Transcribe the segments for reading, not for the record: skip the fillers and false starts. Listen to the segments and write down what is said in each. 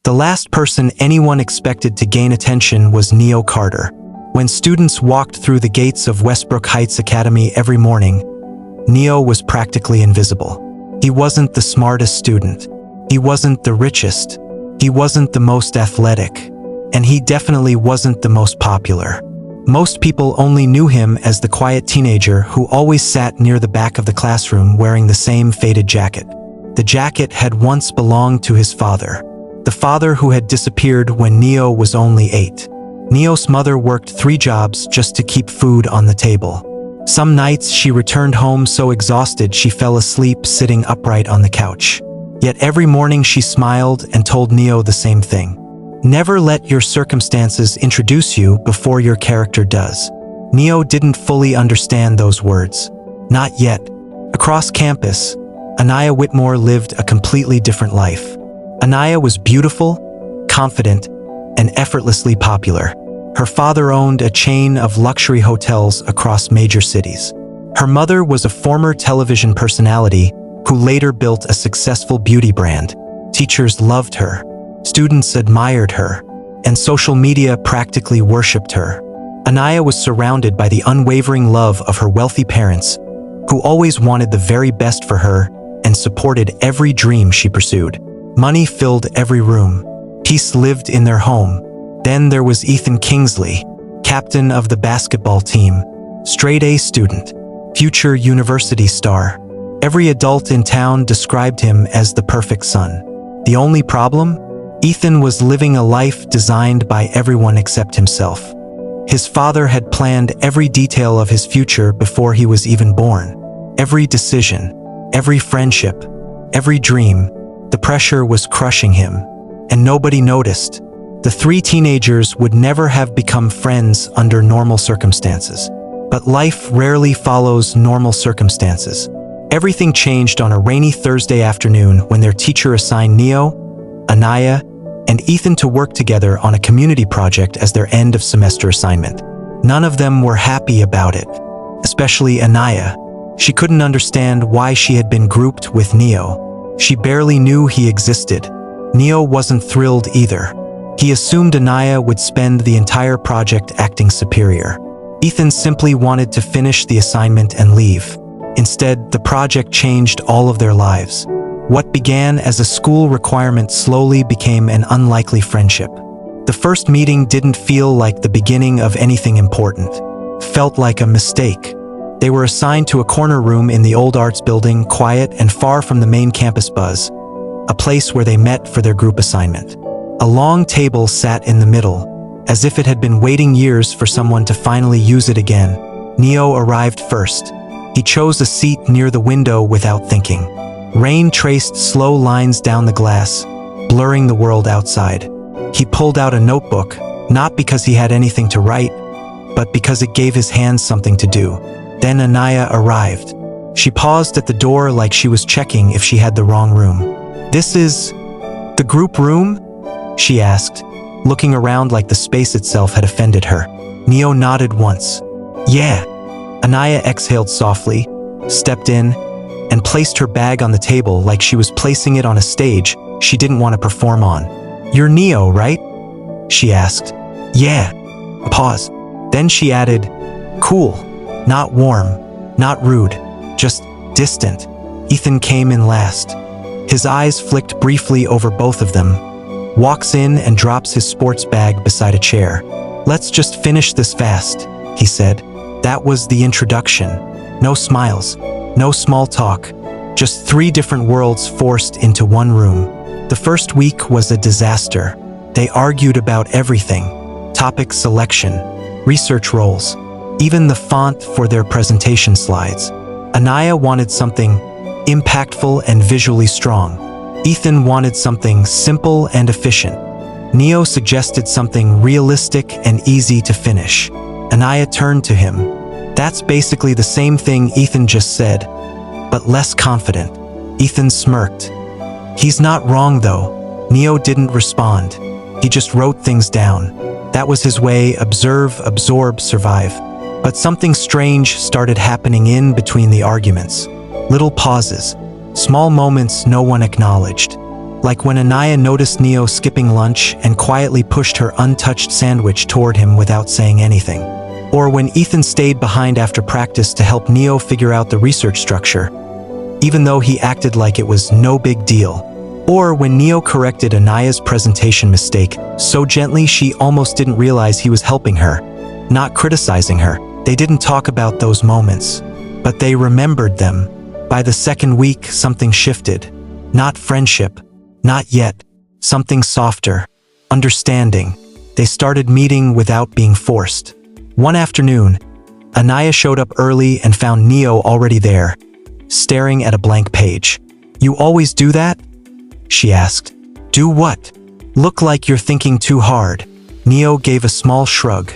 The last person anyone expected to gain attention was Neo Carter. When students walked through the gates of Westbrook Heights Academy every morning, Neo was practically invisible. He wasn't the smartest student. He wasn't the richest. He wasn't the most athletic. And he definitely wasn't the most popular. Most people only knew him as the quiet teenager who always sat near the back of the classroom wearing the same faded jacket. The jacket had once belonged to his father. The father who had disappeared when Neo was only 8. Neo's mother worked 3 jobs just to keep food on the table. Some nights she returned home so exhausted she fell asleep sitting upright on the couch. Yet every morning she smiled and told Neo the same thing. Never let your circumstances introduce you before your character does. Neo didn't fully understand those words. Not yet. Across campus, Anaya Whitmore lived a completely different life. Anaya was beautiful, confident, and effortlessly popular. Her father owned a chain of luxury hotels across major cities. Her mother was a former television personality who later built a successful beauty brand. Teachers loved her, students admired her, and social media practically worshipped her. Anaya was surrounded by the unwavering love of her wealthy parents, who always wanted the very best for her and supported every dream she pursued. Money filled every room. Peace lived in their home. Then there was Ethan Kingsley, captain of the basketball team, straight-A student, future university star. Every adult in town described him as the perfect son. The only problem? Ethan was living a life designed by everyone except himself. His father had planned every detail of his future before he was even born. Every decision, every friendship, every dream. The pressure was crushing him, and nobody noticed. The 3 teenagers would never have become friends under normal circumstances. But life rarely follows normal circumstances. Everything changed on a rainy Thursday afternoon when their teacher assigned Neo, Anaya, and Ethan to work together on a community project as their end-of-semester assignment. None of them were happy about it, especially Anaya. She couldn't understand why she had been grouped with Neo. She barely knew he existed. Neo wasn't thrilled either. He assumed Anaya would spend the entire project acting superior. Ethan simply wanted to finish the assignment and leave. Instead, the project changed all of their lives. What began as a school requirement slowly became an unlikely friendship. The first meeting didn't feel like the beginning of anything important. Felt like a mistake. They were assigned to a corner room in the old arts building, quiet and far from the main campus buzz, a place where they met for their group assignment. A long table sat in the middle, as if it had been waiting years for someone to finally use it again. Neo arrived first. He chose a seat near the window without thinking. Rain traced slow lines down the glass, blurring the world outside. He pulled out a notebook, not because he had anything to write, but because it gave his hands something to do. Then Anaya arrived. She paused at the door like she was checking if she had the wrong room. "This is the group room?" she asked, looking around like the space itself had offended her. Neo nodded once. "Yeah." Anaya exhaled softly, stepped in, and placed her bag on the table like she was placing it on a stage she didn't want to perform on. "You're Neo, right?" she asked. "Yeah." A pause. Then she added, "Cool. Not warm, not rude, just distant." Ethan came in last. His eyes flicked briefly over both of them. Walks in and drops his sports bag beside a chair. "Let's just finish this fast," he said. That was the introduction. No smiles, no small talk, just 3 different worlds forced into one room. The first week was a disaster. They argued about everything: topic selection, research roles, even the font for their presentation slides. Anaya wanted something impactful and visually strong. Ethan wanted something simple and efficient. Neo suggested something realistic and easy to finish. Anaya turned to him. "That's basically the same thing Ethan just said, but less confident." Ethan smirked. "He's not wrong though." Neo didn't respond. He just wrote things down. That was his way: observe, absorb, survive. But something strange started happening in between the arguments. Little pauses, small moments no one acknowledged. Like when Anaya noticed Neo skipping lunch and quietly pushed her untouched sandwich toward him without saying anything. Or when Ethan stayed behind after practice to help Neo figure out the research structure, even though he acted like it was no big deal. Or when Neo corrected Anaya's presentation mistake so gently she almost didn't realize he was helping her, not criticizing her. They didn't talk about those moments, but they remembered them. By the second week, something shifted. Not friendship, not yet. Something softer. Understanding. They started meeting without being forced. One afternoon, Anaya showed up early and found Neo already there, staring at a blank page. "You always do that?" she asked. "Do what?" "Look like you're thinking too hard." Neo gave a small shrug.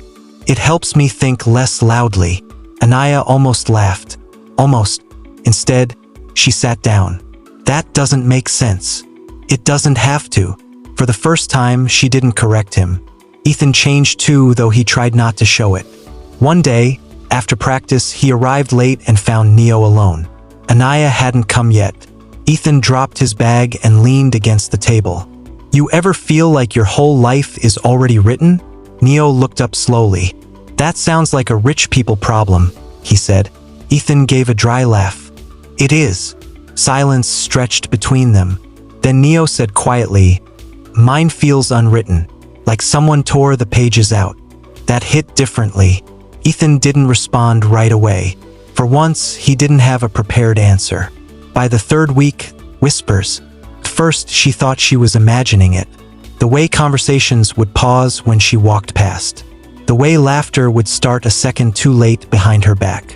"It helps me think less loudly." Anaya almost laughed. Almost. Instead, she sat down. "That doesn't make sense." "It doesn't have to." For the first time, she didn't correct him. Ethan changed too, though he tried not to show it. One day, after practice, he arrived late and found Neo alone. Anaya hadn't come yet. Ethan dropped his bag and leaned against the table. "You ever feel like your whole life is already written?" Neo looked up slowly. "That sounds like a rich people problem," he said. Ethan gave a dry laugh. "It is." Silence stretched between them. Then Neo said quietly, "Mine feels unwritten, like someone tore the pages out." That hit differently. Ethan didn't respond right away. For once, he didn't have a prepared answer. By the third week, whispers. At first, she thought she was imagining it. The way conversations would pause when she walked past. The way laughter would start a second too late behind her back.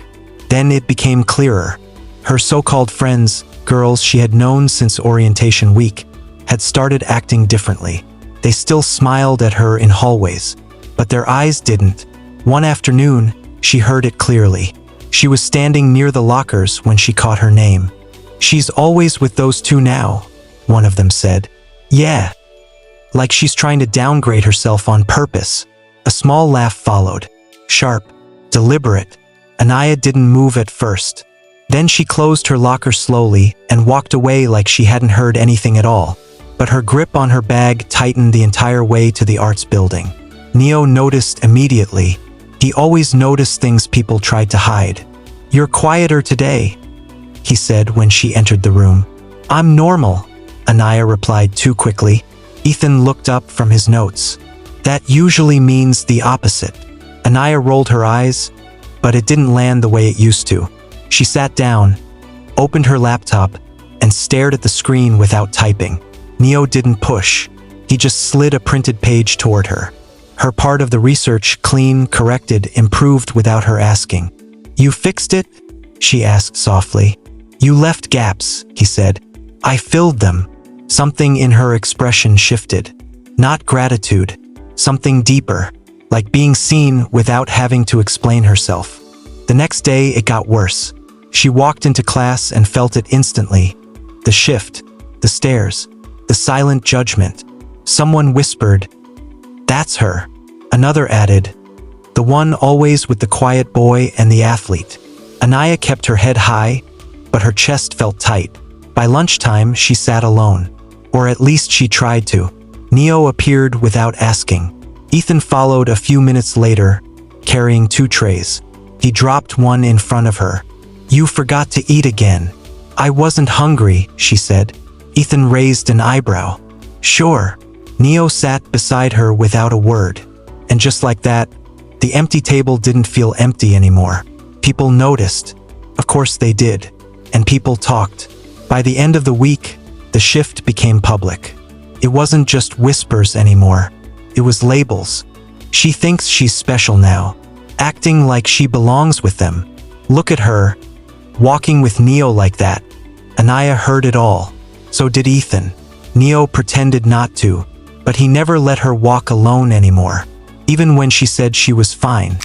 Then it became clearer. Her so-called friends, girls she had known since orientation week, had started acting differently. They still smiled at her in hallways, but their eyes didn't. One afternoon, she heard it clearly. She was standing near the lockers when she caught her name. "She's always with those two now," one of them said. "Yeah." Like she's trying to downgrade herself on purpose. A small laugh followed. Sharp, deliberate. Anaya didn't move at first. Then she closed her locker slowly and walked away like she hadn't heard anything at all. But her grip on her bag tightened the entire way to the arts building. Neo noticed immediately. He always noticed things people tried to hide. "You're quieter today," he said when she entered the room. "I'm normal," Anaya replied too quickly. Ethan looked up from his notes. "That usually means the opposite." Anaya rolled her eyes, but it didn't land the way it used to. She sat down, opened her laptop, and stared at the screen without typing. Neo didn't push. He just slid a printed page toward her. Her part of the research, clean, corrected, improved without her asking. "You fixed it?" she asked softly. "You left gaps," he said. "I filled them." Something in her expression shifted. Not gratitude. Something deeper. Like being seen without having to explain herself. The next day, it got worse. She walked into class and felt it instantly. The shift. The stares. The silent judgment. Someone whispered, "That's her." Another added, "The one always with the quiet boy and the athlete." Anaya kept her head high, but her chest felt tight. By lunchtime, she sat alone. Or at least she tried to. Neo appeared without asking. Ethan followed a few minutes later, carrying 2 trays. He dropped one in front of her. "You forgot to eat again." "I wasn't hungry," she said. Ethan raised an eyebrow. "Sure." Neo sat beside her without a word. And just like that, the empty table didn't feel empty anymore. People noticed. Of course they did. And people talked. By the end of the week, the shift became public. It wasn't just whispers anymore. It was labels. "She thinks she's special now. Acting like she belongs with them. Look at her. Walking with Neo like that." Anaya heard it all. So did Ethan. Neo pretended not to, but he never let her walk alone anymore. Even when she said she was fine.